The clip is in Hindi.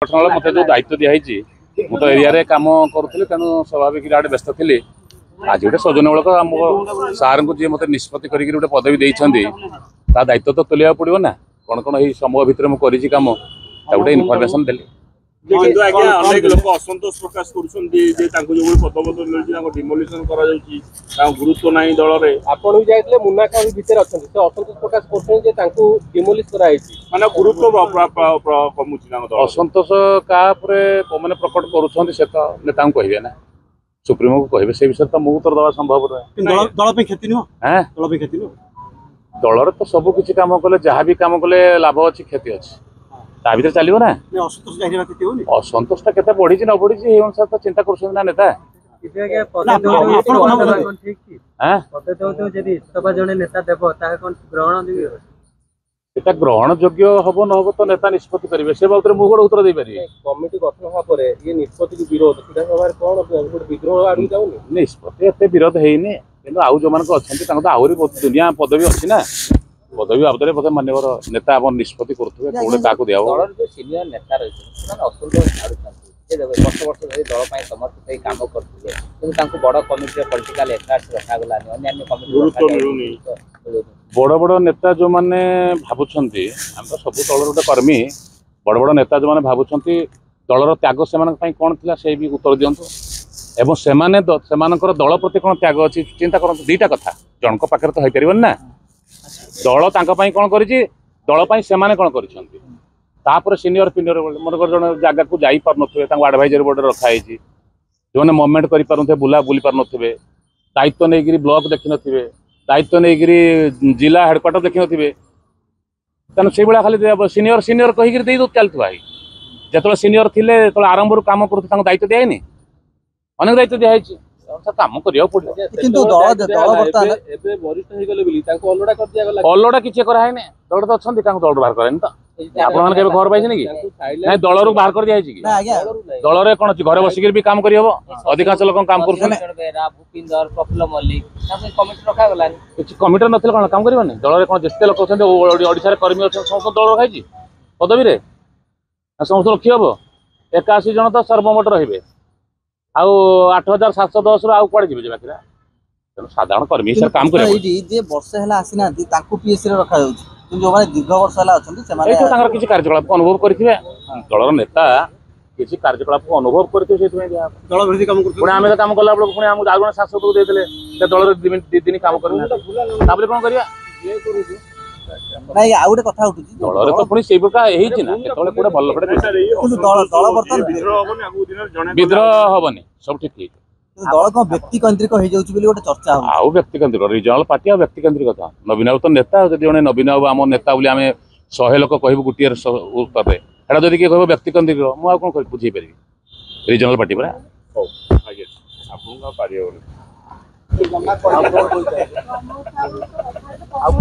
मत जो दायित्व दिखाई मुझे एरिया कम करूँ तेणु स्वाभाविक आड़े व्यस्त थी आज गोटे सौजन्यमूलक आम सार को जी मत निष्पत्ति कर पदवी देती दायित्व तो तुलिया पड़ो ना कौन कौन ये समूह भितर मुझे कम गोटे इनफर्मेशन देली अनेक लोग असंतोष प्रकाश डिमोलिशन गुरुत्व ना दल में मुन्ना खान भितर अच्छा असंतोष प्रकाश करमोलिश माने गुरुत्व कमुची असंतोष क्या मैंने प्रकट करुँच से तो नेता कहे ना सुप्रीमो को कहे से विषय तो मुझे उत्तर दवा संभव दल क्षति नुह दलर तो सब किसी कम कले जहाँ भी कम कले लाभ अच्छी क्षति अच्छी ता भर चलो ना असंतोषटा के बढ़ी न बढ़ी ये अनुसार तो चिंता कर नेता ग्रहण योग्य हम न हम तो नेता निष्पत्ति करेंगे से बाबद मुझे गोटे उत्तर दे पारे कमिटी गठन ये निष्पत्ति विरोध निष्पत्ति एत विरोध होनी कि आउ जो अच्छा आहरी दुनिया पदवी अच्छी ना पदवी बाबद बोधे मानवर नेता आप निष्पत्ति करुवे कौन क्या दिया सीनियर नेता रही वर्ष वर्ष धरी दल समर्थित काम करते बड़ कमिटी पॉलिटिकल एफेयर्स रखागला बड़ बड़ नेता जो मैंने भावुं आम तो सब दल गोटे कर्मी बड़ बड़ नेता जो मैंने भावुं दलर त्याग से कौन थी से भी उत्तर दिंतु एवं से दल प्रति कौन त्याग अच्छी चिंता करूँ दीटा कथा जनक पाखे तो हो पार ना दल कौन कर दल से कौन कर सीनियर फिनियर मनकर जन जगह को जाई पार नथिबे एडवाइजरी बोर्ड रखाई जो मैंने मुवमेंट कर पारे बुला बुली पार नथिबे दायित्व नहीं ब्लॉक देखि नथिबे दायित्व नहीं जिला हेडक्वार्टर देखि नथिबे तेणु से भाया खाली सीनियर सीनियर कहीकि दे दो चलता भाई जो सीनियर थिले आरंभ काम करूँ दायित्व दिखाई अनेक दायित्व दिखाई काम करिया पड़ो अलड़ा किसी कराए दल तो अच्छा दल बाहर करानी तो आपने खबर पाई कि दल बाहर कर दिखाई दल कौन अच्छी घर बसिक भी काम करहब अधिकांश लोक काम कर कमिटी ना कौन काम करनी दल कौन जिते लोक अच्छा ओडिशा कर्मी अच्छा समस्त दल रखाई पदवी समस्त रखी हम 81 जन तो सर्वमोट रे आउ 8710 रु कड़े जी बाकी तेणु साधारण कर्मी हिसाब काम कर वर्ष आसीना पीएससी रखा जो मैंने दीर्घ वर्ष है किसी कार्यकलाप अनुभव करेंगे दलर नेता किसी कार्यकलाप अनुभव करें आम कम कला बेलू पुणी आम आज शासक को देते दल 2 दिन कम कर कौन कर नहीं आ गोटे कथा उठुची दलरे तो पुणी से प्रकार हेछि ना केतले कोडे भल पड़े दल बर्तन विद्रोह हबनी सब ठीक ठीक दल को व्यक्ति केंद्रिक हो जाउची बोली गोटे चर्चा हो आउ व्यक्ति केंद्रिक रीजनल पार्टी आ व्यक्ति केंद्रिक था नवीन बाबू तो नेता जदि जने नवीन बाबू आम नेता बोली आमे 100 लोक कहबो गुटियर उत्तर रे एडा जदि के कहबो व्यक्ति केंद्रिक मु आ कोन बुझी परिबी रीजनल पार्टी परा हो आगे आपन का पारियो आप